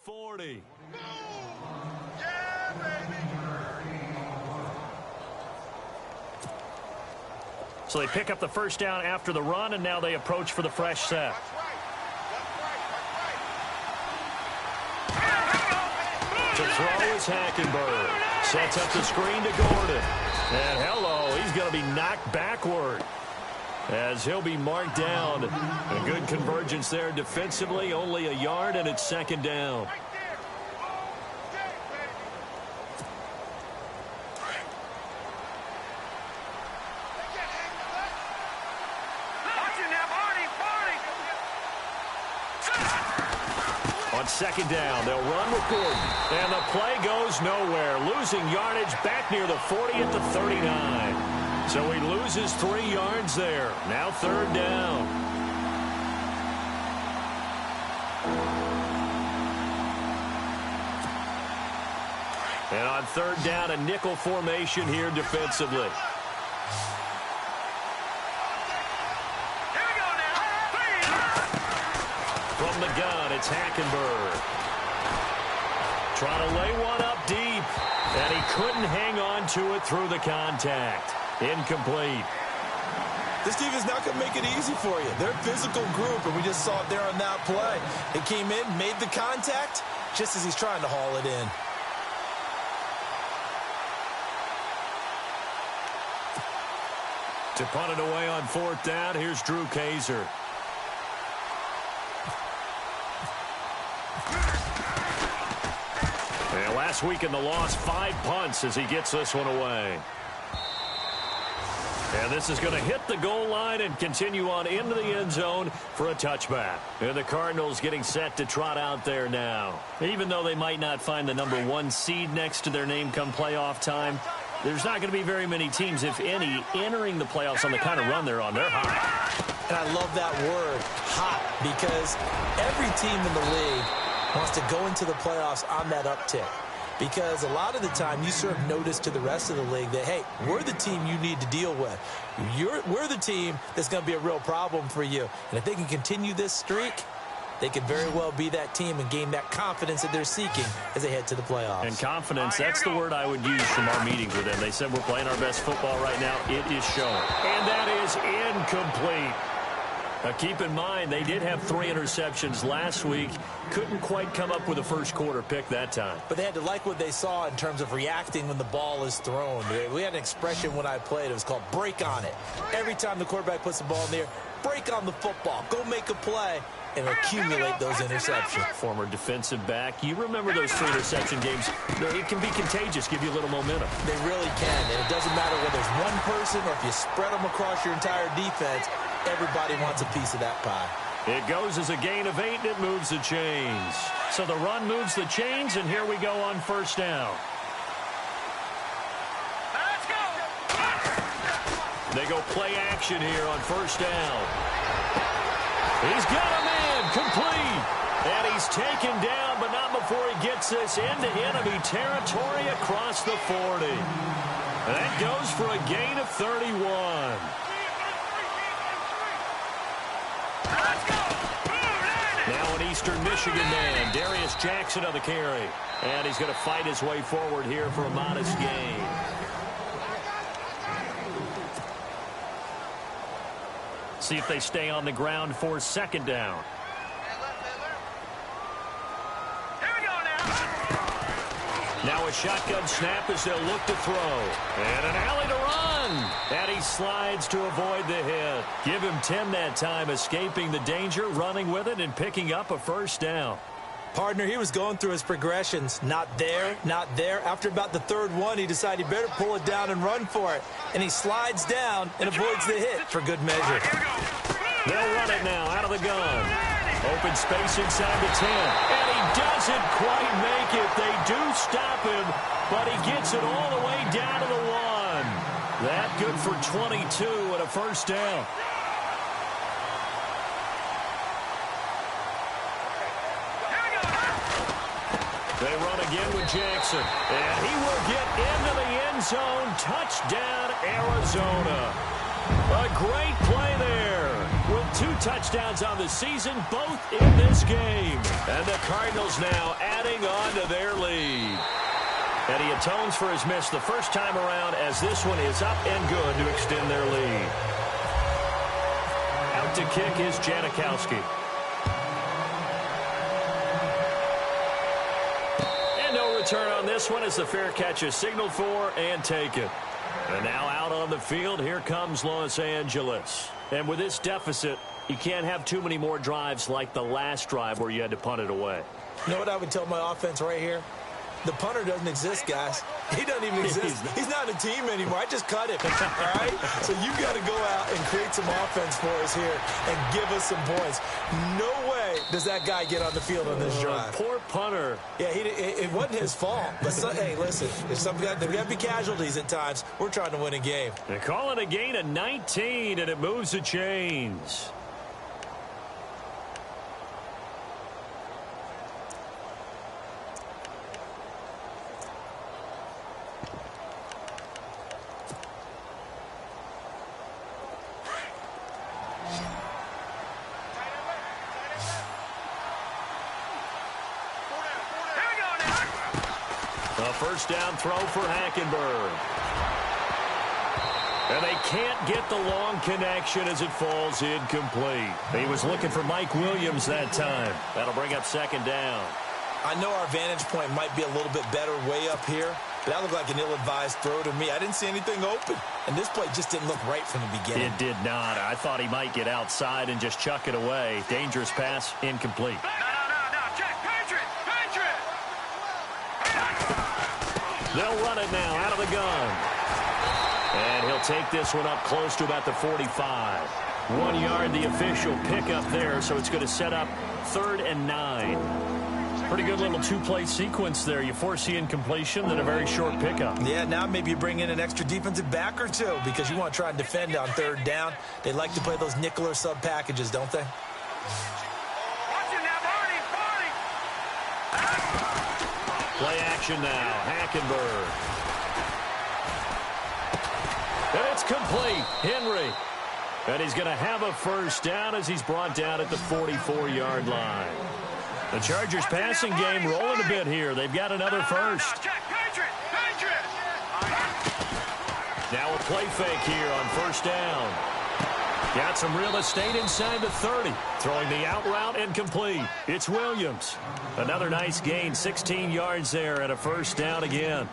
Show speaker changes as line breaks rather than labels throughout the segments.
40.
Yeah, baby.
So they pick up the first down after the run, and now they approach for the fresh set. To throw is Hackenberg. Sets up the screen to Gordon. And hello, he's going to be knocked backward as he'll be marked down. A good convergence there defensively, only a yard, and it's second down. On second down, they'll run with Gordon. And the play goes nowhere. Losing yardage back near the 40 at the 39. So he loses 3 yards there. Now third down. And on third down, a nickel formation here defensively. From the gun, it's Hackenberg. Trying to lay one up deep, and he couldn't hang on to it through the contact. Incomplete.
This team is not going to make it easy for you. They're a physical group, and we just saw it there on that play. They came in, made the contact, just as he's trying to haul it in.
To punt it away on fourth down, here's Drew Kaiser. And last week in the loss, 5 punts as he gets this one away. And this is going to hit the goal line and continue on into the end zone for a touchback. And the Cardinals getting set to trot out there now. Even though they might not find the number 1 seed next to their name come playoff time, there's not going to be very many teams, if any, entering the playoffs on the kind of run they're on. They're hot.
And I love that word, hot, because every team in the league wants to go into the playoffs on that uptick. Because a lot of the time you serve notice to the rest of the league that, hey, we're the team you need to deal with. We're the team that's going to be a real problem for you. And if they can continue this streak, they could very well be that team and gain that confidence that they're seeking as they head to the playoffs.
And confidence, that's the word I would use from our meetings with them. They said we're playing our best football right now. It is showing. And that is incomplete. Now, keep in mind, they did have 3 interceptions last week. Couldn't quite come up with a first quarter pick that time.
But they had to like what they saw in terms of reacting when the ball is thrown. We had an expression when I played. It was called break on it. Every time the quarterback puts the ball in the air, break on the football. Go make a play and accumulate those interceptions.
Former defensive back. You remember those 3 interception games. It can be contagious, give you a little momentum.
They really can. And it doesn't matter whether it's one person or if you spread them across your entire defense. Everybody wants a piece of that pie.
It goes as a gain of 8, and it moves the chains. So the run moves the chains, and here we go on first down.
Let's go.
They go play action here on first down. He's got a man, complete. And he's taken down, but not before he gets this into enemy territory across the 40. And that goes for a gain of 31. Now an Eastern Michigan man, Darius Jackson on the carry. And he's going to fight his way forward here for a modest gain. See if they stay on the ground for second down. Now a shotgun snap as they'll look to throw. And an alley to run. And he slides to avoid the hit. Give him 10 that time, escaping the danger, running with it, and picking up a first down.
Partner, he was going through his progressions. Not there, not there. After about the 3rd one, he decided he better pull it down and run for it. And he slides down and avoids the hit for good measure.
They'll run it now out of the gun. Open space inside the 10. And he doesn't quite make it. They do stop him, but he gets it all the way down to the 1. That good for 22 and a first down. They run again with Jackson. And he will get into the end zone. Touchdown, Arizona. A great play there with 2 touchdowns on the season, both in this game. And the Cardinals now adding on to their lead. And he atones for his miss the first time around as this one is up and good to extend their lead. Out to kick is Janikowski. And no return on this one as the fair catch is signaled for and taken. And now out on the field, here comes Los Angeles. And with this deficit, you can't have too many more drives like the last drive where you had to punt it away.
You know what I would tell my offense right here? The punter doesn't exist, guys. He doesn't even exist. He's not a team anymore. I just cut him, all right? So you got to go out and create some offense for us here and give us some points. No way does that guy get on the field on this drive.
Poor punter.
Yeah, it wasn't his fault. But, hey, listen, if there got to be casualties at times, we're trying to win a game.
They call it a gain of 19, and it moves the chains. First down throw for Hackenberg. And they can't get the long connection as it falls incomplete. He was looking for Mike Williams that time. That'll bring up second down.
I know our vantage point might be a little bit better way up here, but that looked like an ill-advised throw to me. I didn't see anything open, and this play just didn't look right from the beginning.
It did not. I thought he might get outside and just chuck it away. Dangerous pass, incomplete. They'll run it now out of the gun. And he'll take this one up close to about the 45. 1 yard, the official pickup there, so it's going to set up 3rd and 9. Pretty good little 2-play sequence there. You force the incompletion, then a very short pickup.
Yeah, now maybe you bring in an extra defensive back or two because you want to try and defend on 3rd down. They like to play those nickel or sub packages, don't they?
Play action now. Hackenberg. And it's complete. Henry. And he's going to have a first down as he's brought down at the 44-yard line. The Chargers passing game rolling a bit here. They've got another first. Now a play fake here on first down. Got some real estate inside the 30. Throwing the out route and complete. It's Williams. Another nice gain, 16 yards there and a first down again.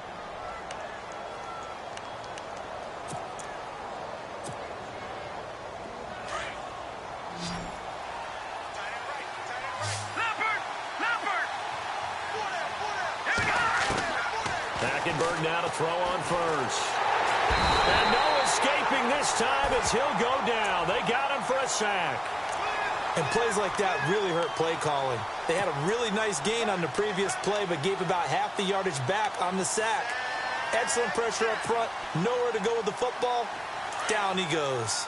Hackenberg now to throw on first. And no escaping this time as he'll go down. They got him for a sack.
And plays like that really hurt play calling. They had a really nice gain on the previous play, but gave about half the yardage back on the sack. Excellent pressure up front. Nowhere to go with the football. Down he goes.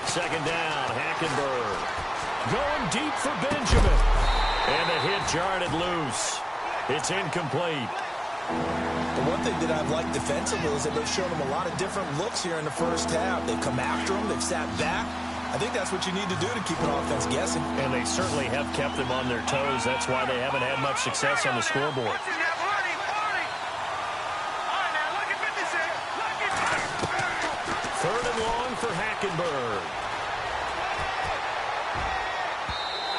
Second down, Hackenberg. Going deep for Benjamin. And the hit jarred it loose. It's incomplete.
The one thing that I've liked defensively is that they've shown them a lot of different looks here in the first half. They've come after them. They've sat back. I think that's what you need to do to keep an offense guessing.
And they certainly have kept them on their toes. That's why they haven't had much success on the scoreboard. Third and long for Hackenberg.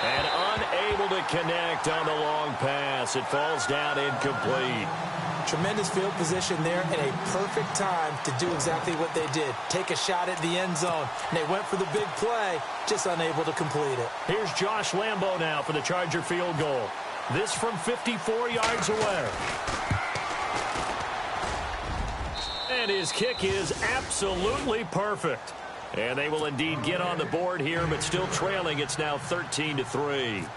And unable to connect on the long pass. It falls down incomplete.
Tremendous field position there and a perfect time to do exactly what they did. Take a shot at the end zone. And they went for the big play, just unable to complete it.
Here's Josh Lambo now for the Charger field goal. This from 54 yards away. And his kick is absolutely perfect. And they will indeed get on the board here, but still trailing. It's now 13-3.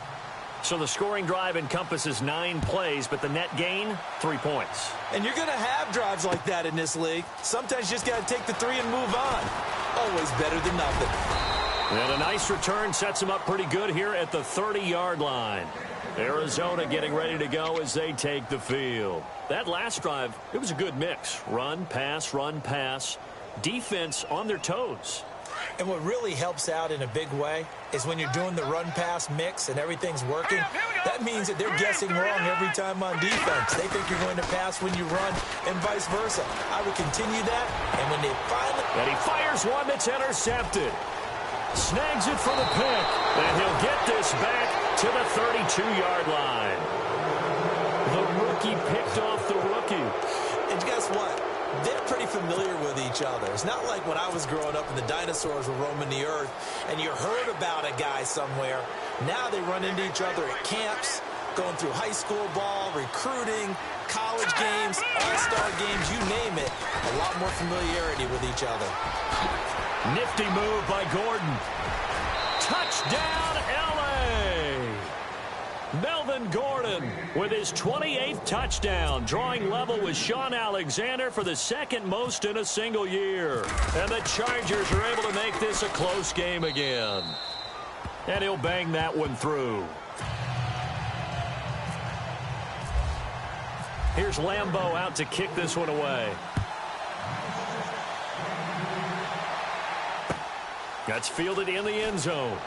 So the scoring drive encompasses 9 plays, but the net gain, 3 points.
And you're going to have drives like that in this league. Sometimes you just got to take the 3 and move on. Always better than nothing.
And a nice return sets him up pretty good here at the 30-yard line. Arizona getting ready to go as they take the field. That last drive, it was a good mix. Run, pass, defense on their toes.
And what really helps out in a big way is when you're doing the run-pass mix and everything's working, that means that they're guessing wrong every time on defense. They think you're going to pass when you run and vice versa. I would continue that, and when they finally...
And he fires one that's intercepted. Snags it for the pick, and he'll get this back to the 32-yard line. The rookie picked off the rookie.
And guess what? They're pretty familiar with each other. It's not like when I was growing up and the dinosaurs were roaming the earth and you heard about a guy somewhere. Now they run into each other at camps, going through high school ball, recruiting, college games, all-star games, you name it. A lot more familiarity with each other.
Nifty move by Gordon. Touchdown, L.A. Melvin Gordon with his 28th touchdown, drawing level with Sean Alexander for the second most in a single year. And the Chargers are able to make this a close game again. And he'll bang that one through. Here's Lambeau out to kick this one away. That's fielded in the end zone.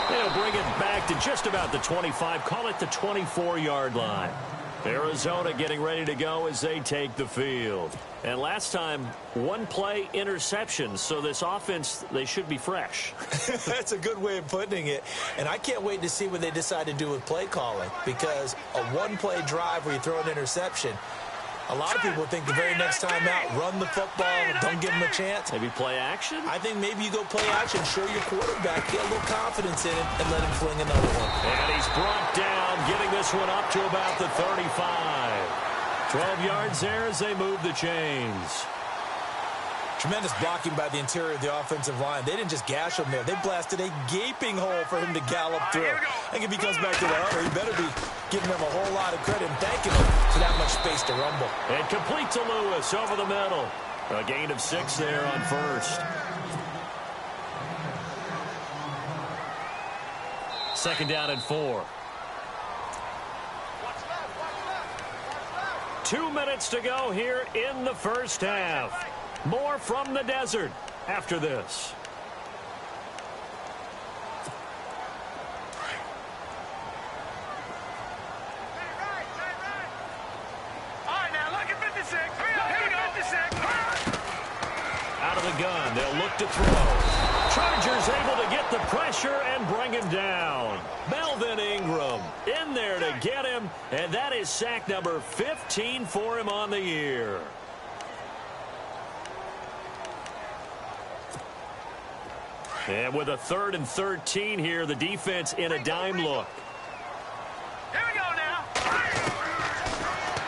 They'll bring it back to just about the 25, call it the 24-yard line. Arizona getting ready to go as they take the field. And last time, one play interception, so this offense, they should be fresh.
That's a good way of putting it. And I can't wait to see what they decide to do with play calling, because a one-play drive where you throw an interception, a lot of people think the very next time out, run the football, don't give them a chance.
Maybe play action?
I think maybe you go play action, show your quarterback, get a little confidence in it, and let him fling another one.
And he's brought down, getting this one up to about the 35. 12 yards there as they move the chains.
Tremendous blocking by the interior of the offensive line. They didn't just gash him there. They blasted a gaping hole for him to gallop through. I think if he comes back to the huddle, he better be giving them a whole lot of credit and thanking him for that much space to rumble.
And complete to Lewis over the middle. A gain of 6 there on first. Second down and 4. 2 minutes to go here in the first half. More from the desert after this. Out of the gun, they'll look to throw. Chargers able to get the pressure and bring him down. Melvin Ingram in there to get him, and that is sack number 15 for him on the year. And with a 3rd and 13 here, the defense in a dime look.
Here we go now.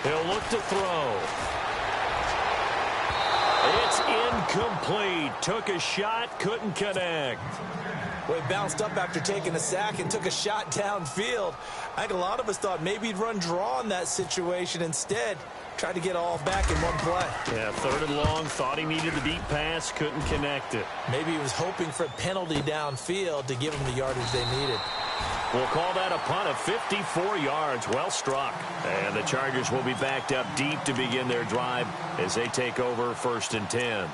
He'll look to throw. It's incomplete. Took a shot, couldn't connect.
Well, he bounced up after taking a sack and took a shot downfield. I think a lot of us thought maybe he'd run draw in that situation. Instead, tried to get all back in one play.
Yeah, 3rd and long, thought he needed the deep pass, couldn't connect it.
Maybe he was hoping for a penalty downfield to give him the yardage they needed.
We'll call that a punt of 54 yards. Well struck. And the Chargers will be backed up deep to begin their drive as they take over 1st and 10.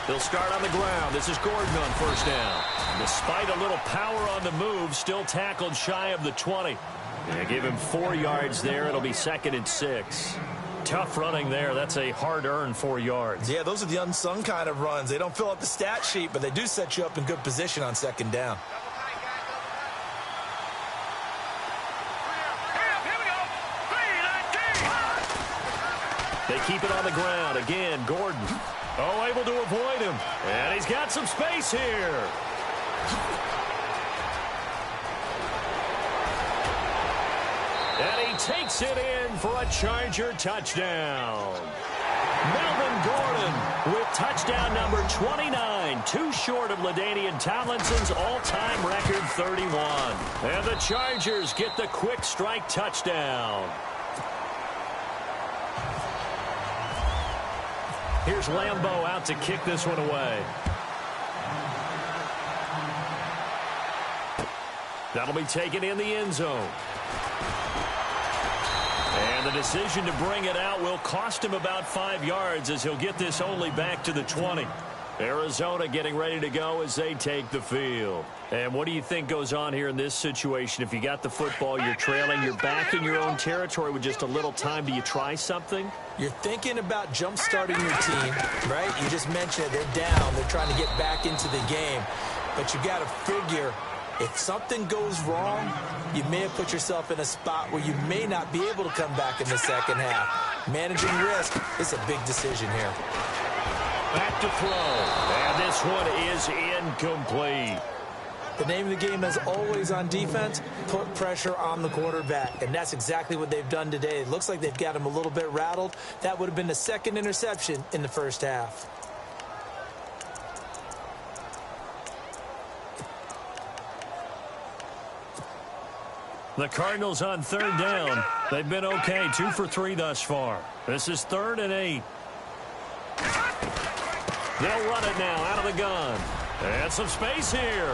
They'll start on the ground. This is Gordon on 1st down. Despite a little power on the move, still tackled shy of the 20. They give him 4 yards there. It'll be 2nd and 6. Tough running there. That's a hard-earned 4 yards.
Yeah, those are the unsung kind of runs. They don't fill up the stat sheet, but they do set you up in good position on 2nd down.
They keep it on the ground. Again, Gordon. Oh, able to avoid him. And he's got some space here. And he takes it in for a Charger touchdown. Melvin Melvin Gordon with touchdown number 29, too short of LaDainian Tomlinson's all-time record 31. And the Chargers get the quick strike touchdown. Here's Lambeau out to kick this one away. That'll be taken in the end zone. And the decision to bring it out will cost him about 5 yards as he'll get this only back to the 20. Arizona getting ready to go as they take the field. And what do you think goes on here in this situation? If you got the football, you're trailing, you're back in your own territory with just a little time. Do you try something?
You're thinking about jump-starting your team, right? You just mentioned it. They're down. They're trying to get back into the game. But you got to figure, if something goes wrong, you may have put yourself in a spot where you may not be able to come back in the second half. Managing risk is a big decision here.
Back to throw. And this one is incomplete.
The name of the game, as always on defense, put pressure on the quarterback. And that's exactly what they've done today. It looks like they've got him a little bit rattled. That would have been the second interception in the first half.
The Cardinals on third down. They've been okay, 2 for 3 thus far. This is 3rd and 8. They'll run it now out of the gun. And some space here.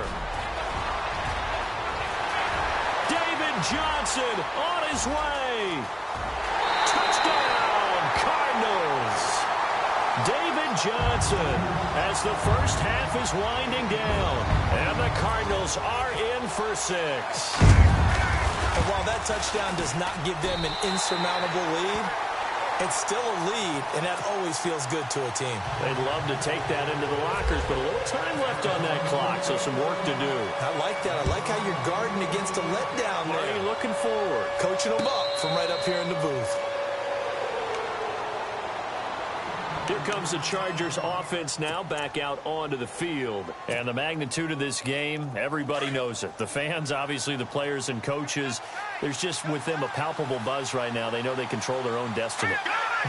David Johnson on his way. Touchdown, Cardinals. David Johnson as the first half is winding down. And the Cardinals are in for 6.
And while that touchdown does not give them an insurmountable lead, it's still a lead, and that always feels good to a team.
They'd love to take that into the lockers, but a little time left on that clock, so some work to do.
I like that. I like how you're guarding against a letdown there.
Are you looking forward?
Coaching them up from right up here in the booth.
Here comes the Chargers offense now back out onto the field. And the magnitude of this game, everybody knows it. The fans, obviously the players and coaches, there's just with them a palpable buzz right now. They know they control their own destiny.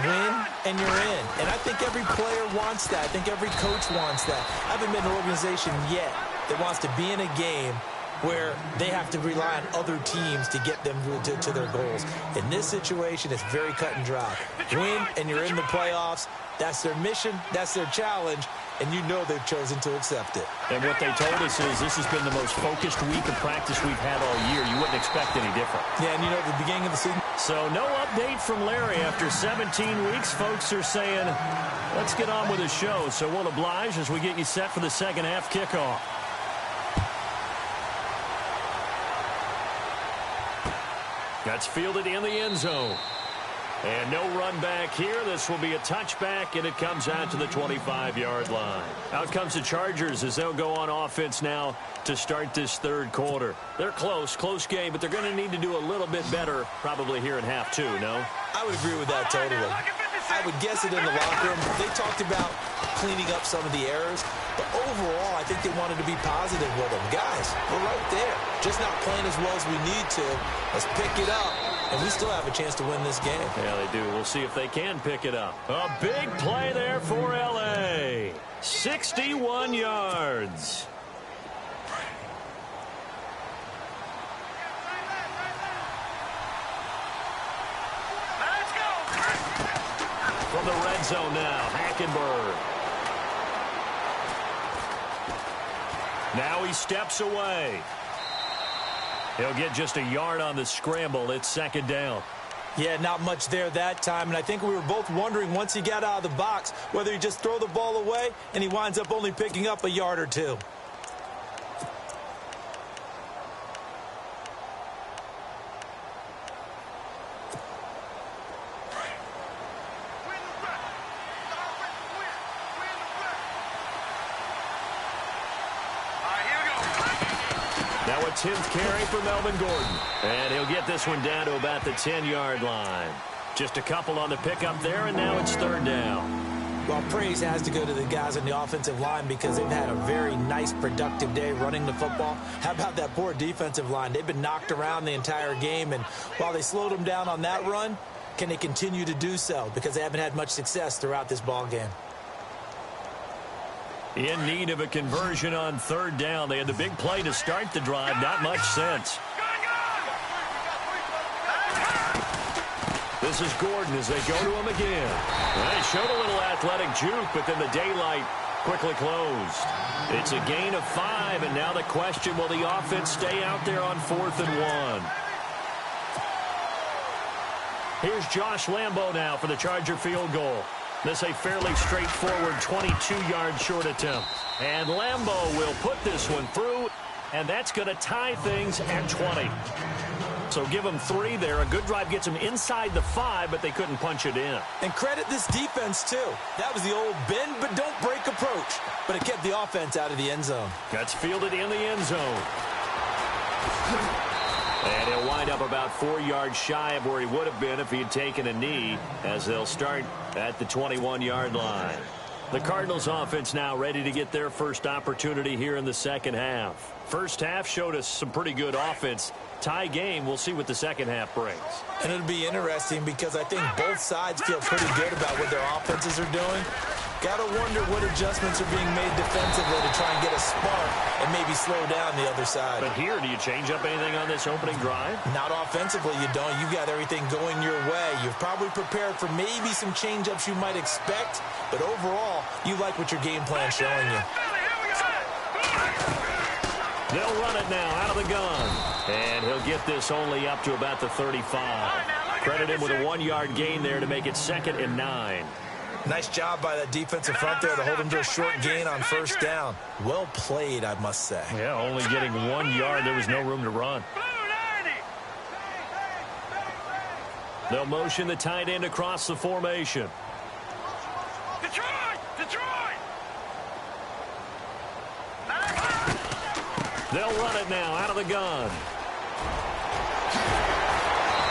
Win and you're in. And I think every player wants that. I think every coach wants that. I haven't been in an organization yet that wants to be in a game where they have to rely on other teams to get them to their goals. In this situation, it's very cut and dry. Win and you're in the playoffs. That's their mission. That's their challenge. And you know they've chosen to accept it.
And what they told us is this has been the most focused week of practice we've had all year. You wouldn't expect any different.
Yeah, and you know, at the beginning of the season.
So no update from Larry after 17 weeks. Folks are saying, let's get on with the show. So we'll oblige as we get you set for the second half kickoff. That's fielded in the end zone. And no run back here. This will be a touchback, and it comes out to the 25-yard line. Out comes the Chargers as they'll go on offense now to start this third quarter. They're close game, but they're going to need to do a little bit better probably here in half two, no?
I would agree with that totally. I would guess it in the locker room. They talked about cleaning up some of the errors, but overall, I think they wanted to be positive with them. Guys, we're right there. Just not playing as well as we need to. Let's pick it up. And we still have a chance to win this game.
Yeah, they do. We'll see if they can pick it up. A big play there for L.A. 61 yards.
Let's go.
From the red zone now, Hackenberg. Now he steps away. He'll get just a yard on the scramble. It's second down.
Yeah, not much there that time. And I think we were both wondering once he got out of the box whether he just throw the ball away and he winds up only picking up a yard or two.
Now a 10th carry for Melvin Gordon. And he'll get this one down to about the 10-yard line. Just a couple on the pickup there, and now it's third down.
Well, praise has to go to the guys on the offensive line because they've had a very nice, productive day running the football. How about that poor defensive line? They've been knocked around the entire game, and while they slowed them down on that run, Can they continue to do so? Because they haven't had much success throughout this ball game.
In need of a conversion on third down. They had the big play to start the drive. Not much sense. This is Gordon as they go to him again. They showed a little athletic juke, but then the daylight quickly closed. It's a gain of 5, and now the question, will the offense stay out there on 4th and 1? Here's Josh Lambo now for the Charger field goal. This a fairly straightforward 22-yard short attempt. And Lambo will put this one through, and that's going to tie things at 20. So give them 3 there. A good drive gets them inside the 5, but they couldn't punch it in.
And credit this defense, too. That was the old bend but don't break approach. But it kept the offense out of the end zone.
That's fielded in the end zone. And he'll wind up about 4 yards shy of where he would have been if he had taken a knee, as they'll start at the 21-yard line. The Cardinals offense now ready to get their first opportunity here in the second half. First half showed us some pretty good offense. Tie game, we'll see what the second half brings.
And it'll be interesting because I think both sides feel pretty good about what their offenses are doing. Got to wonder what adjustments are being made defensively to try and get a spark and maybe slow down the other side.
But here, do you change up anything on this opening drive?
Not offensively, you don't. You've got everything going your way. You've probably prepared for maybe some change-ups you might expect, but overall, you like what your game plan's showing you.
They'll run it now out of the gun. And he'll get this only up to about the 35. Credit him with a 1-yard gain there to make it 2nd and 9.
Nice job by that defensive front there to hold him to a short gain on first down. Well played, I must say.
Yeah, only getting 1 yard. There was no room to run. They'll motion the tight end across the formation. They'll run it now out of the gun.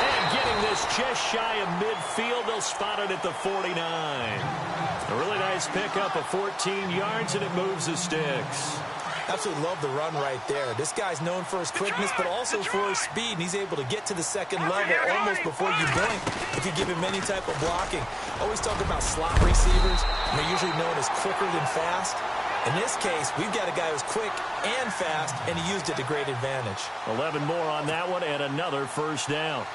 And getting this just shy of midfield, they'll spot it at the 49. A really nice pickup of 14 yards, and it moves the sticks.
Absolutely love the run right there. This guy's known for his quickness, but also for his speed, and he's able to get to the second level almost before you blink if you give him any type of blocking. Always talk about slot receivers, and they're usually known as quicker than fast. In this case, we've got a guy who's quick and fast, and he used it to great advantage.
11 more on that one, and another first down.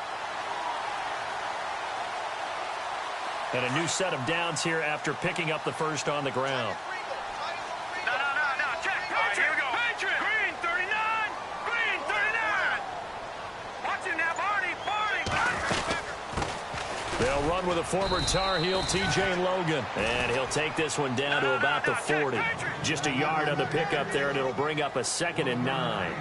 And a new set of downs here after picking up the first on the ground. They'll run with a former Tar Heel, T.J. Logan. And he'll take this one down to about the 40. Just a yard on the pickup there, and it'll bring up a 2nd and 9.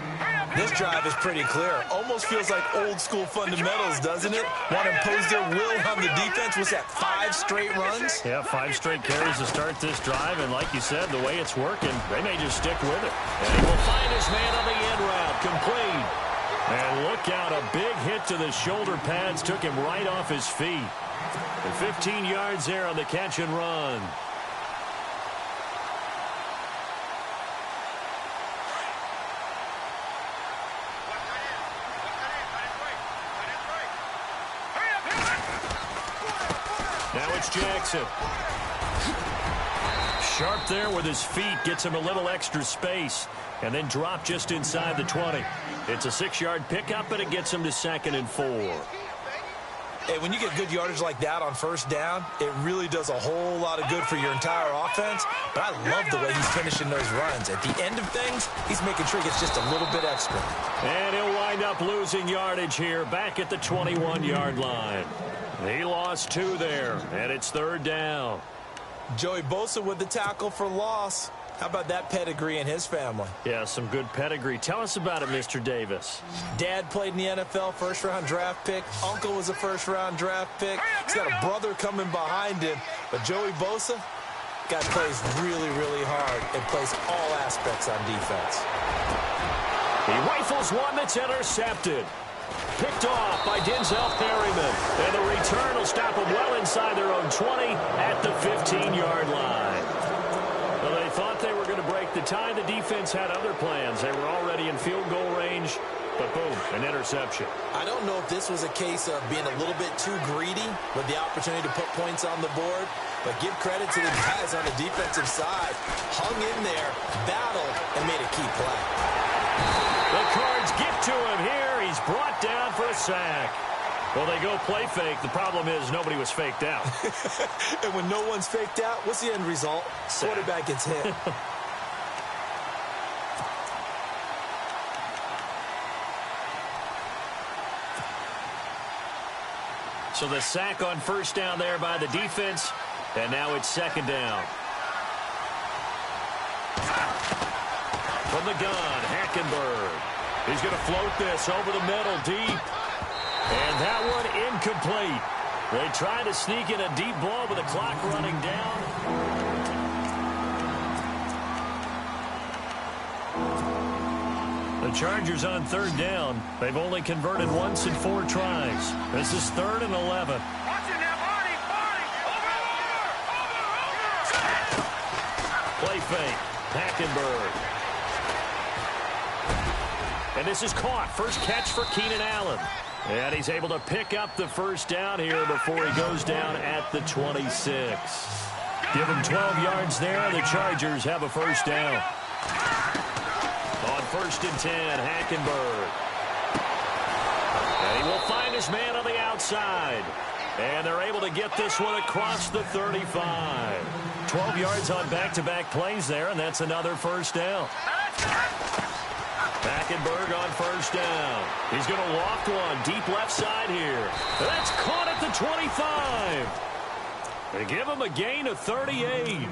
This drive is pretty clear. Almost feels like old-school fundamentals, doesn't it? Want to impose their will on the defense. Was that 5 straight runs?
Yeah, 5 straight carries to start this drive. And like you said, the way it's working, they may just stick with it. And he will find his man on the end route. Complete. And look out, a big hit to the shoulder pads took him right off his feet. And 15 yards there on the catch and run. Now it's Jackson. Sharp there with his feet, gets him a little extra space, and then drop just inside the 20. It's a 6-yard pickup, and it gets him to 2nd and 4.
Hey, when you get good yardage like that on first down, it really does a whole lot of good for your entire offense. But I love the way he's finishing those runs. At the end of things, he's making sure he gets just a little bit extra.
And he'll wind up losing yardage here, back at the 21-yard line. He lost 2 there, and it's 3rd down.
Joey Bosa with the tackle for loss. How about that pedigree in his family?
Yeah, some good pedigree. Tell us about it, Mr. Davis.
Dad played in the NFL, first-round draft pick. Uncle was a first-round draft pick. He's got a brother coming behind him. But Joey Bosa, guy plays really, really hard and plays all aspects on defense.
He rifles one that's intercepted. Picked off by Denzel Perryman. And the return will stop them well inside their own 20 at the 15-yard line. Well, they thought they were going to break the tie. The defense had other plans. They were already in field goal range. But boom, an interception.
I don't know if this was a case of being a little bit too greedy with the opportunity to put points on the board, but give credit to the guys on the defensive side. Hung in there, battled, and made a key play.
The Cards get to him here. He's brought down for a sack. Well, they go play fake. The problem is nobody was faked out.
And when no one's faked out, what's the end result?
Sack.
Quarterback gets hit.
So the sack on first down there by the defense, and now it's second down. From the gun, Hackenberg. He's going to float this over the middle, deep. And that one incomplete. They try to sneak in a deep ball with the clock running down. The Chargers on third down. They've only converted once in 4 tries. This is 3rd and 11.
Watch it now, Barney! Over!
Play fake. Hackenberg. And this is caught. First catch for Keenan Allen. And he's able to pick up the first down here before he goes down at the 26. Give him 12 yards there. The Chargers have a first down. On 1st and 10, Hackenberg. And he will find his man on the outside. And they're able to get this one across the 35. 12 yards on back-to-back plays there, and that's another first down. Hackenberg on first down. He's going to loft one deep left side here. That's caught at the 25. They give him a gain of 38.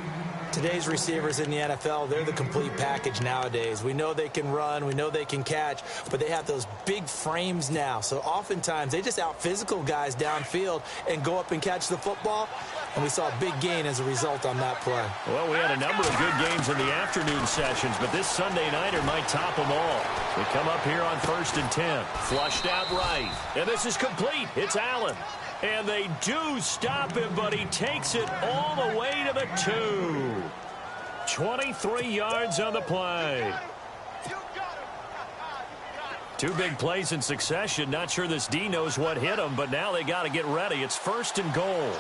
Today's receivers in the NFL, they're the complete package nowadays. We know they can run, we know they can catch, but they have those big frames now. So oftentimes they just out-physical guys downfield and go up and catch the football. And we saw a big gain as a result on that play.
Well, we had a number of good games in the afternoon sessions, but this Sunday nighter might top them all. We come up here on 1st and 10. Flushed out right. And this is complete. It's Allen. And they do stop him, but he takes it all the way to the 2. 23 yards on the play. 2 big plays in succession. Not sure this D knows what hit him, but now they got to get ready. It's 1st and goal.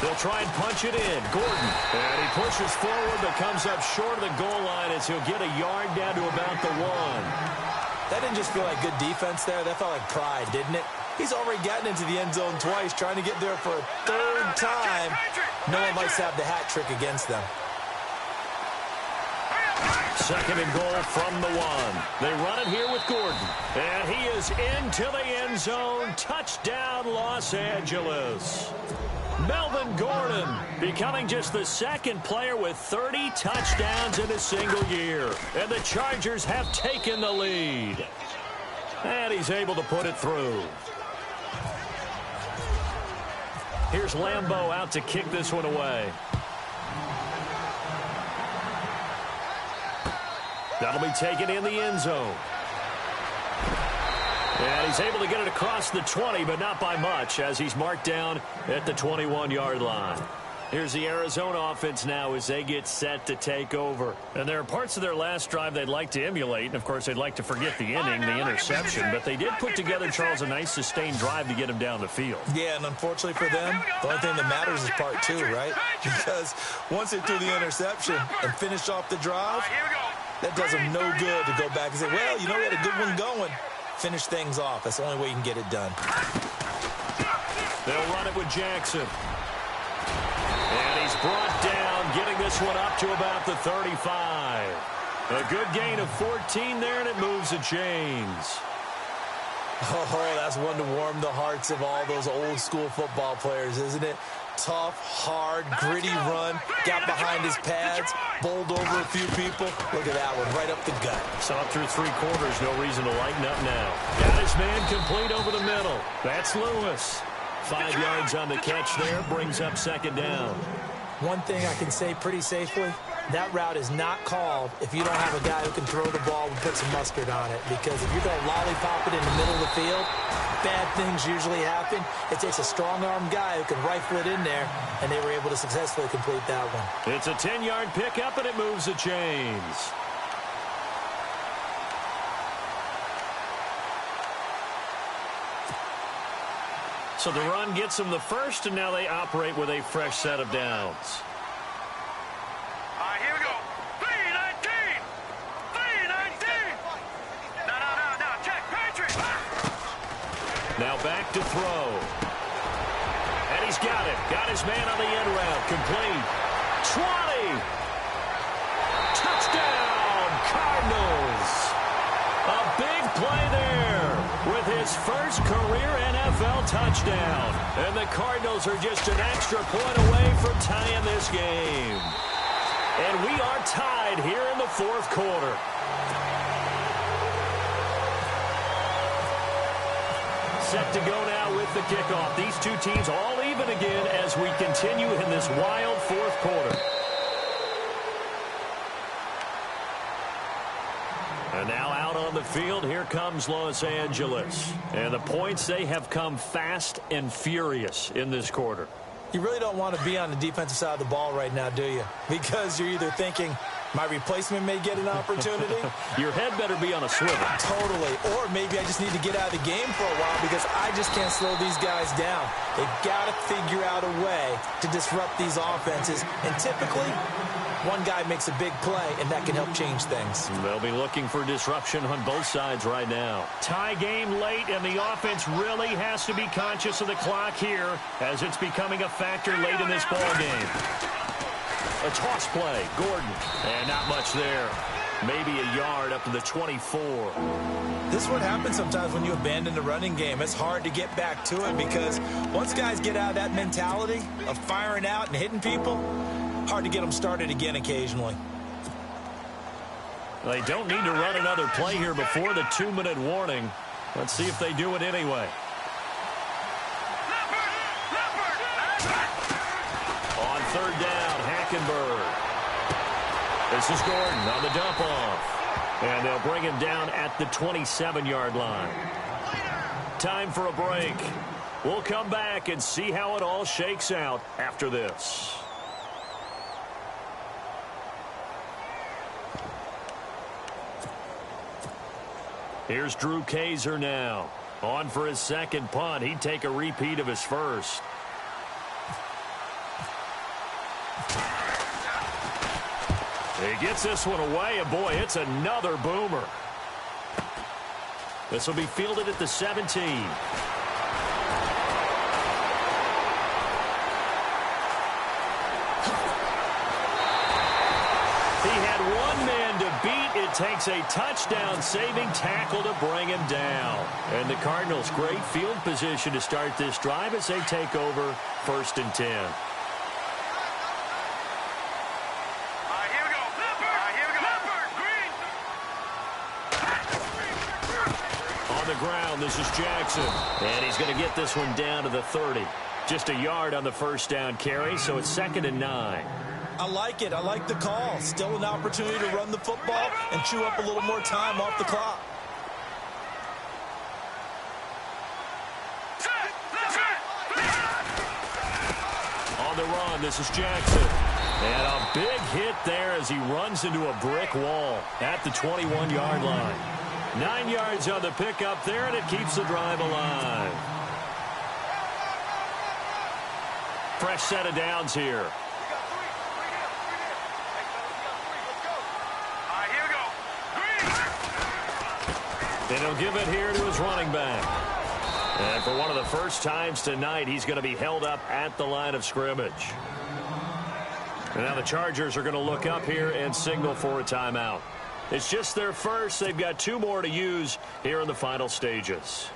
They'll try and punch it in. Gordon. And he pushes forward, but comes up short of the goal line as he'll get a yard down to about the 1.
That didn't just feel like good defense there. That felt like pride, didn't it? He's already gotten into the end zone twice, trying to get there for a 3rd time. No one likes to have the hat trick against them.
2nd and goal from the 1. They run it here with Gordon. And he is into the end zone. Touchdown, Los Angeles. Melvin Gordon becoming just the 2nd player with 30 touchdowns in a single year. And the Chargers have taken the lead. And he's able to put it through. Here's Lambeau out to kick this one away. That'll be taken in the end zone. And he's able to get it across the 20, but not by much, as he's marked down at the 21-yard line. Here's the Arizona offense now as they get set to take over. And there are parts of their last drive they'd like to emulate. And, of course, they'd like to forget the inning, the interception. But they did put together, Charles, a nice sustained drive to get him down the field.
Yeah, and unfortunately for them, the only thing that matters is part 2, right? Because once they threw the interception and finished off the drive, that does them no good to go back and say, well, you know, we had a good one going. Finish things off. That's the only way you can get it done.
They'll run it with Jackson. And he's brought down, getting this one up to about the 35. A good gain of 14 there, and it moves the chains.
Oh, that's one to warm the hearts of all those old school football players, isn't it? Tough, hard, gritty run, got behind his pads, bowled over a few people. Look at that one, right up the gut.
Saw it through 3 quarters, no reason to lighten up now. Got his man complete over the middle. That's Lewis. 5 yards on the catch there, brings up 2nd down.
One thing I can say pretty safely, that route is not called if you don't have a guy who can throw the ball and put some mustard on it. Because if you're going to lollipop it in the middle of the field, bad things usually happen. It takes a strong-armed guy who can rifle it in there, and they were able to successfully complete that one.
It's a 10-yard pickup, and it moves the chains. So the run gets them the first, and now they operate with a fresh set of downs.
Here we go. 3-19. 3-19. No. Check. Patriot.
Now back to throw. And he's got it. Got his man on the end route. Complete. 20. Touchdown, Cardinals. A big play there with his first career NFL touchdown. And the Cardinals are just an extra point away from tying this game. And we are tied here in the fourth quarter. Set to go now with the kickoff. These two teams all even again as we continue in this wild fourth quarter. And now out on the field, here comes Los Angeles. And the points, they have come fast and furious in this quarter.
You really don't want to be on the defensive side of the ball right now, do you? Because you're either thinking, my replacement may get an opportunity.
Your head better be on a swivel.
Totally. Or maybe I just need to get out of the game for a while because I just can't slow these guys down. They've got to figure out a way to disrupt these offenses. And typically, one guy makes a big play, and that can help change things.
They'll be looking for disruption on both sides right now. Tie game late, and the offense really has to be conscious of the clock here as it's becoming a factor late in this ball game. A toss play, Gordon, and not much there. Maybe a yard up to the 24.
This is what happens sometimes when you abandon the running game. It's hard to get back to it because once guys get out of that mentality of firing out and hitting people, hard to get them started again occasionally.
They don't need to run another play here before the 2-minute warning. Let's see if they do it anyway. On third down, Hackenberg. This is Gordon on the dump off. And they'll bring him down at the 27-yard line. Time for a break. We'll come back and see how it all shakes out after this. Here's Drew Kaiser now. On for his second punt. He'd take a repeat of his first. He gets this one away, and boy, it's another boomer. This will be fielded at the 17. It takes a touchdown-saving tackle to bring him down. And the Cardinals, great field position to start this drive as they take over 1st and 10.
Here we go. Here we go.
On the ground, this is Jackson. And he's going to get this one down to the 30. Just a yard on the first down carry, so it's 2nd and 9.
I like it. I like the call. Still an opportunity to run the football and chew up a little more time off the clock.
On the run, this is Jackson. And a big hit there as he runs into a brick wall at the 21-yard line. 9 yards on the pickup there, and it keeps the drive alive. Fresh set of downs here. And he'll give it here to his running back. And for one of the first times tonight, he's going to be held up at the line of scrimmage. And now the Chargers are going to look up here and signal for a timeout. It's just their first. They've got 2 more to use here in the final stages.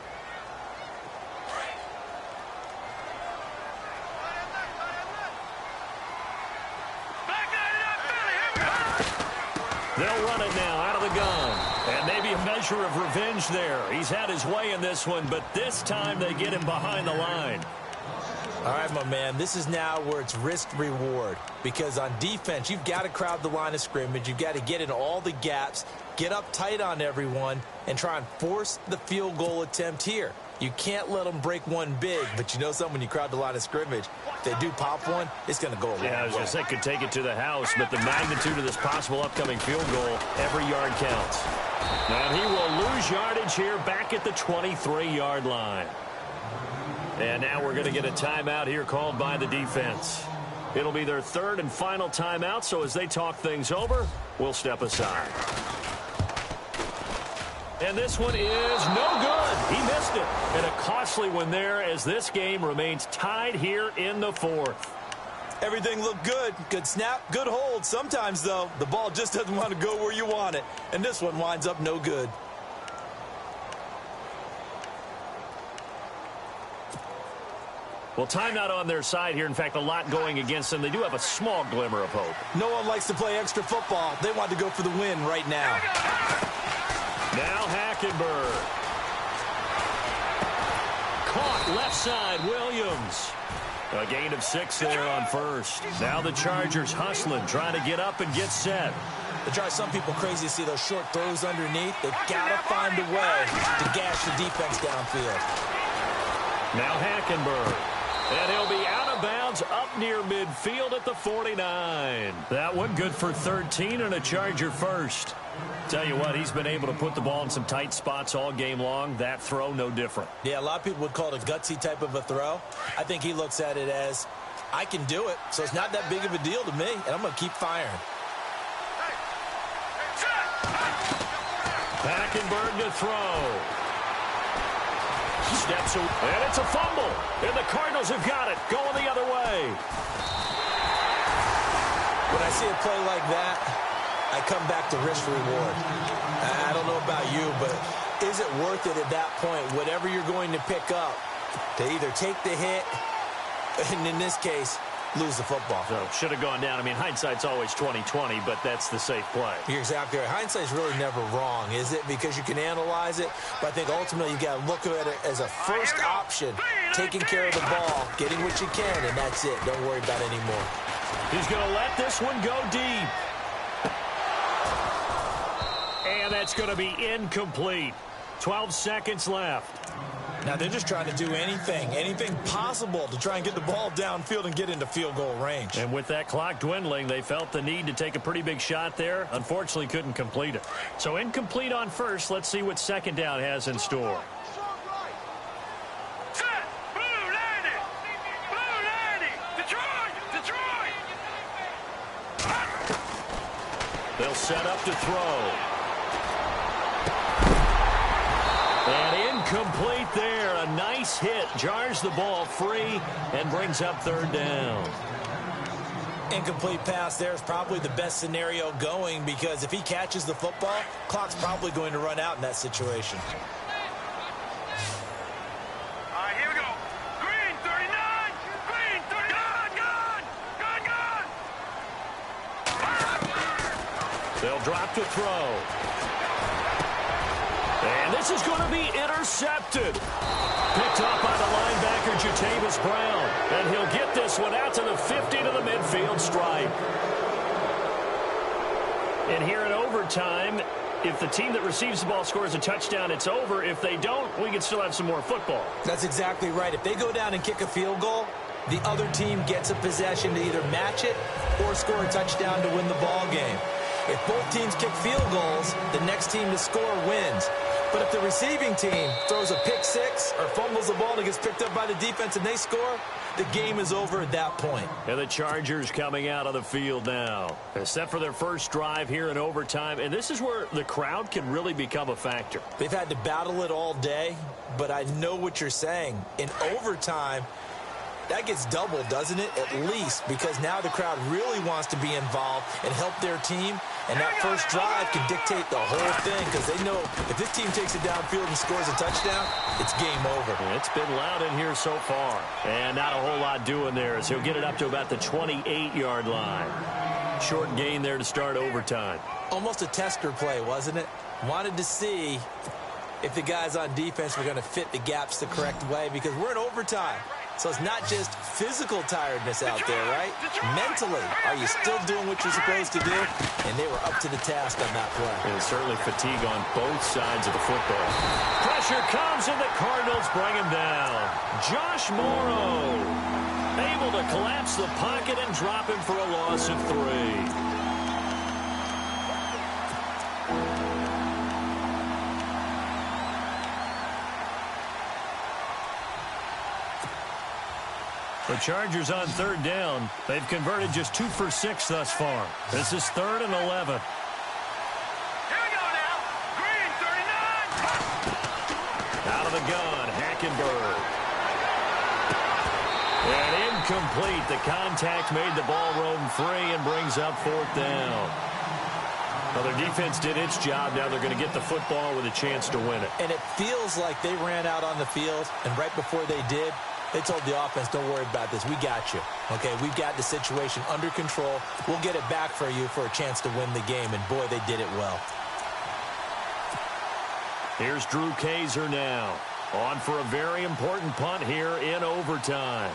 They'll run it now out of the gun. And maybe a measure of revenge there. He's had his way in this one, but this time they get him behind the line.
All right, my man, this is now where it's risk-reward. Because on defense, you've got to crowd the line of scrimmage. You've got to get in all the gaps, get up tight on everyone, and try and force the field goal attempt here. You can't let them break one big, but you know something, when you crowd the line of scrimmage, if they do pop one, it's going to go a long way.
Yeah, I was going to say could take it to the house, but the magnitude of this possible upcoming field goal, every yard counts. And he will lose yardage here back at the 23-yard line. And now we're going to get a timeout here called by the defense. It'll be their third and final timeout, so as they talk things over, we'll step aside. And this one is no good. He missed it. And a costly one there as this game remains tied here in the fourth.
Everything looked good. Good snap, good hold. Sometimes, though, the ball just doesn't want to go where you want it. And this one winds up no good.
Well, timeout on their side here. In fact, a lot going against them. They do have a small glimmer of hope.
No one likes to play extra football. They want to go for the win right now.
Now Hackenberg. Caught left side, Williams. A gain of 6 there on first. Now the Chargers hustling, trying to get up and get set.
It drives some people crazy to see those short throws underneath. They've got to find a way to gash the defense downfield.
Now Hackenberg. And he'll be out of bounds up near midfield at the 49. That one good for 13 and a Charger first. Tell you what, he's been able to put the ball in some tight spots all game long. That throw, no different.
Yeah, a lot of people would call it a gutsy type of a throw. I think he looks at it as, I can do it, so it's not that big of a deal to me, and I'm going to keep firing.
Hackenberg to throw. Steps away, and it's a fumble. And the Cardinals have got it, going the other way.
When I see a play like that, I come back to risk reward. I don't know about you, but is it worth it at that point, whatever you're going to pick up, to either take the hit, and in this case, lose the football?
So should have gone down. I mean, hindsight's always 20/20, but that's the safe play.
You're exactly right. Hindsight's really never wrong, is it? Because you can analyze it, but I think ultimately you got to look at it as a first option, taking care of the ball, getting what you can, and that's it. Don't worry about it anymore.
He's going to let this one go deep. And that's going to be incomplete. 12 seconds left.
Now they're just trying to do anything possible to try and get the ball downfield and get into field goal range.
And with that clock dwindling, they felt the need to take a pretty big shot there. Unfortunately, couldn't complete it. So incomplete on first. Let's see what second down has in store.
Set! Blue 90! Blue 90! Detroit!
They'll set up to throw. And incomplete there. A nice hit. Jars the ball free and brings up third down.
Incomplete pass there is probably the best scenario going, because if he catches the football, clock's probably going to run out in that situation.
All right, here we go. Green 39! Green 39! Gun!
They'll drop to throw. And this is going to be intercepted. Picked up by the linebacker, Jatavis Brown. And he'll get this one out to the 50 to the midfield stripe. And here in overtime, if the team that receives the ball scores a touchdown, it's over. If they don't, we can still have some more football.
That's exactly right. If they go down and kick a field goal, the other team gets a possession to either match it or score a touchdown to win the ball game. If both teams kick field goals, the next team to score wins. But if the receiving team throws a pick six or fumbles the ball and it gets picked up by the defense and they score, the game is over at that point.
And the Chargers coming out of the field now. They're set for their first drive here in overtime. And this is where the crowd can really become a factor.
They've had to battle it all day, but I know what you're saying. In overtime, that gets doubled, doesn't it? At least, because now the crowd really wants to be involved and help their team. And that first drive can dictate the whole thing, because they know if this team takes it downfield and scores a touchdown, it's game over.
It's been loud in here so far. And not a whole lot doing there, as he'll get it up to about the 28-yard line. Short gain there to start overtime.
Almost a tester play, wasn't it? Wanted to see if the guys on defense were going to fit the gaps the correct way, because we're in overtime. So it's not just physical tiredness out there, right? Mentally, are you still doing what you're supposed to do? And they were up to the task on that play.
And certainly fatigue on both sides of the football. Pressure comes, and the Cardinals bring him down. Josh Morrow able to collapse the pocket and drop him for a loss of 3. Chargers on third down. They've converted just 2 for 6 thus far. This is 3rd and 11.
Here we go now. Green, 39.
Out of the gun, Hackenberg. And incomplete. The contact made the ball roam free and brings up 4th down. Well, their defense did its job. Now they're going to get the football with a chance to win it.
And it feels like they ran out on the field, and right before they did, they told the offense, don't worry about this. We got you. Okay, we've got the situation under control. We'll get it back for you for a chance to win the game. And, boy, they did it well.
Here's Drew Kaiser now. On for a very important punt here in overtime.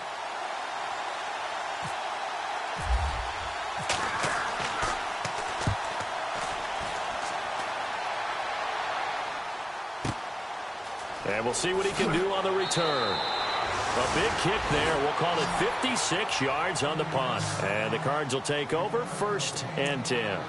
And we'll see what he can do on the return. A big kick there. We'll call it 56 yards on the punt. And the Cards will take over 1st and 10.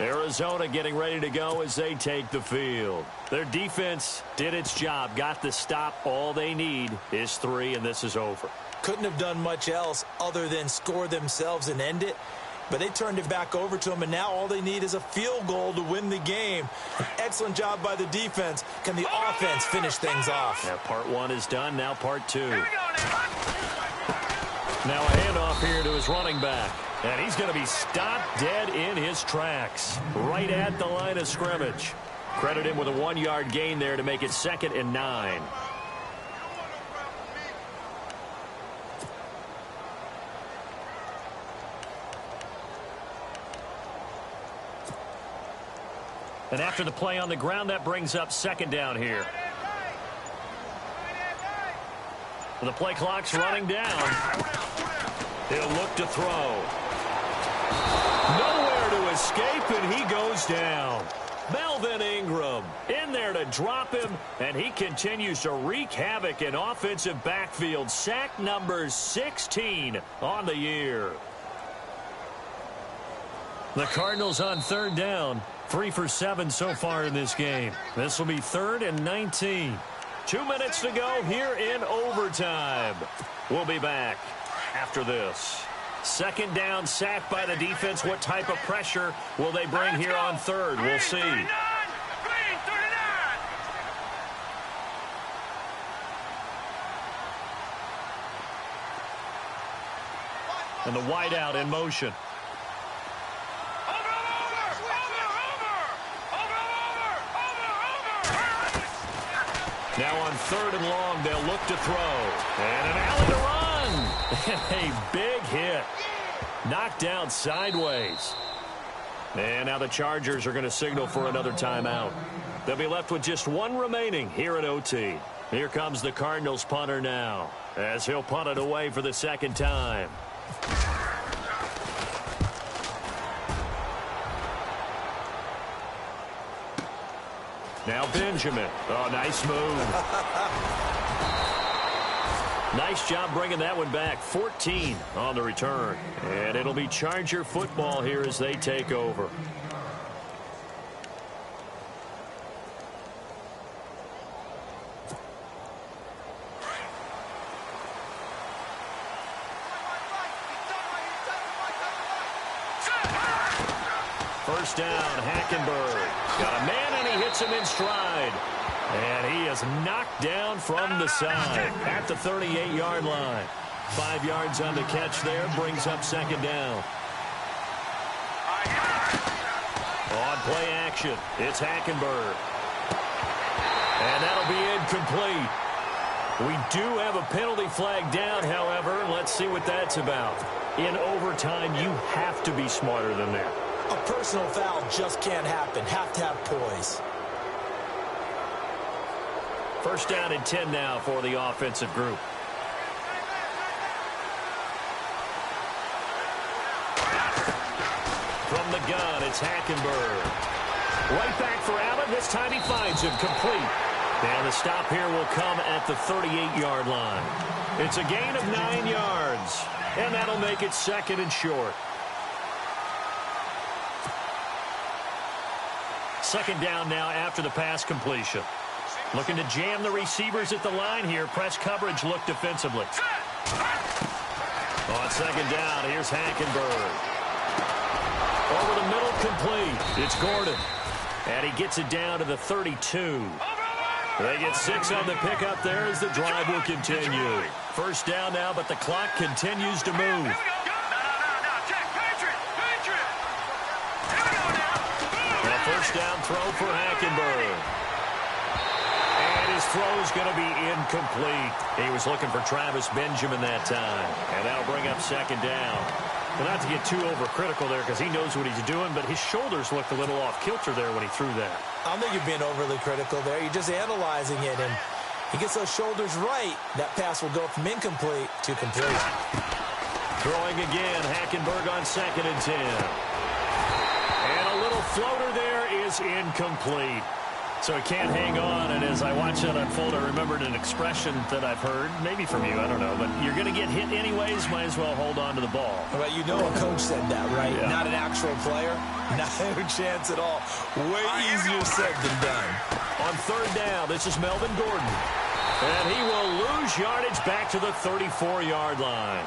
Arizona getting ready to go as they take the field. Their defense did its job, got the stop. All they need is 3, and this is over.
Couldn't have done much else other than score themselves and end it. But they turned it back over to them, and now all they need is a field goal to win the game. An excellent job by the defense. Can the offense finish things off?
Now part 1 is done. Now part 2.
Here we go now.
Now a handoff here to his running back. And he's going to be stopped dead in his tracks. Right at the line of scrimmage. Credit him with a 1-yard gain there to make it 2nd and 9. And after the play on the ground, that brings up 2nd down here. The play clock's running down. He'll look to throw. Nowhere to escape, and he goes down. Melvin Ingram in there to drop him, and he continues to wreak havoc in offensive backfield. Sack number 16 on the year. The Cardinals on 3rd down. 3 for 7 so far in this game. This will be 3rd and 19. 2 minutes to go here in overtime. We'll be back after this. 2nd down, sack by the defense. What type of pressure will they bring here on 3rd? We'll see.
Green, 39.
And the wideout in motion. Now on 3rd and long, they'll look to throw. And an alley to run. And a big hit. Knocked out sideways. And now the Chargers are going to signal for another timeout. They'll be left with just 1 remaining here at OT. Here comes the Cardinals punter now, as he'll punt it away for the 2nd time. Now Benjamin. Oh, nice move. Nice job bringing that one back. 14 on the return. And it'll be Charger football here as they take over. First down, Hackenberg. Got a man, and he hits him in stride. And he is knocked down from the side at the 38-yard line. 5 yards on the catch there, brings up 2nd down. On play action, it's Hackenberg. And that'll be incomplete. We do have a penalty flag down, however. Let's see what that's about. In overtime, you have to be smarter than that.
A personal foul just can't happen. Have to have poise.
First down and 10 now for the offensive group. From the gun, it's Hackenberg. Right back for Allen. This time he finds him complete. And the stop here will come at the 38-yard line. It's a gain of 9 yards. And that'll make it 2nd and short. 2nd down now after the pass completion. Looking to jam the receivers at the line here. Press coverage look defensively. On second down, here's Hackenberg. Over the middle, complete. It's Gordon. And he gets it down to the 32. They get 6 on the pickup there as the drive will continue. First down now, but the clock continues to move. And a first down throw for Hackenberg. And his throw's going to be incomplete. He was looking for Travis Benjamin that time. And that'll bring up second down. Well, not to get too overcritical there because he knows what he's doing, but his shoulders looked a little off-kilter there when he threw that.
I don't think you're being overly critical there. You're just analyzing it, and he gets those shoulders right. That pass will go from incomplete to complete.
Throwing again, Hackenberg on 2nd and 10. And a little floater there is incomplete. So he can't hang on, and as I watch that unfold, I remembered an expression that I've heard, maybe from you, I don't know, but you're going to get hit anyways, might as well hold on to the ball.
Well, you know a coach said that, right?
Yeah.
Not an actual player. Not a chance at all. Way easier said than done.
On 3rd down, this is Melvin Gordon. And he will lose yardage back to the 34-yard line.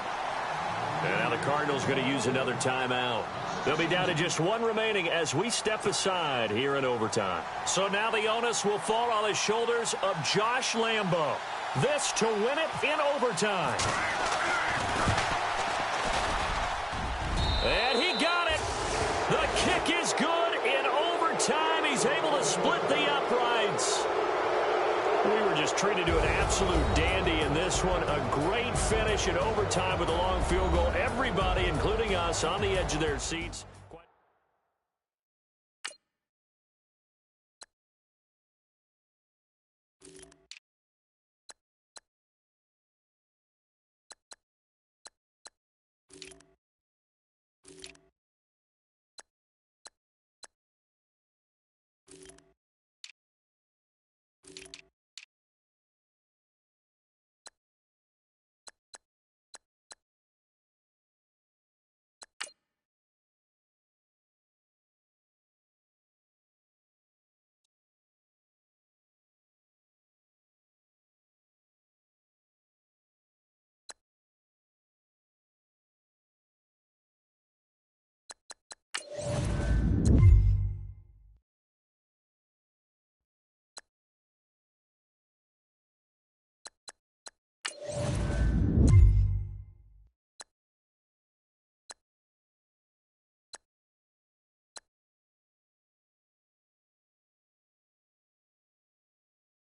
And now the Cardinals going to use another timeout. They'll be down to just 1 remaining as we step aside here in overtime. So now the onus will fall on the shoulders of Josh Lambo. This to win it in overtime. And he got it. The kick is good in overtime. He's able to split the uprights. We were just treated to an absolute dandy in this one. A great finish in overtime with a long field goal. Everybody, including us, on the edge of their seats.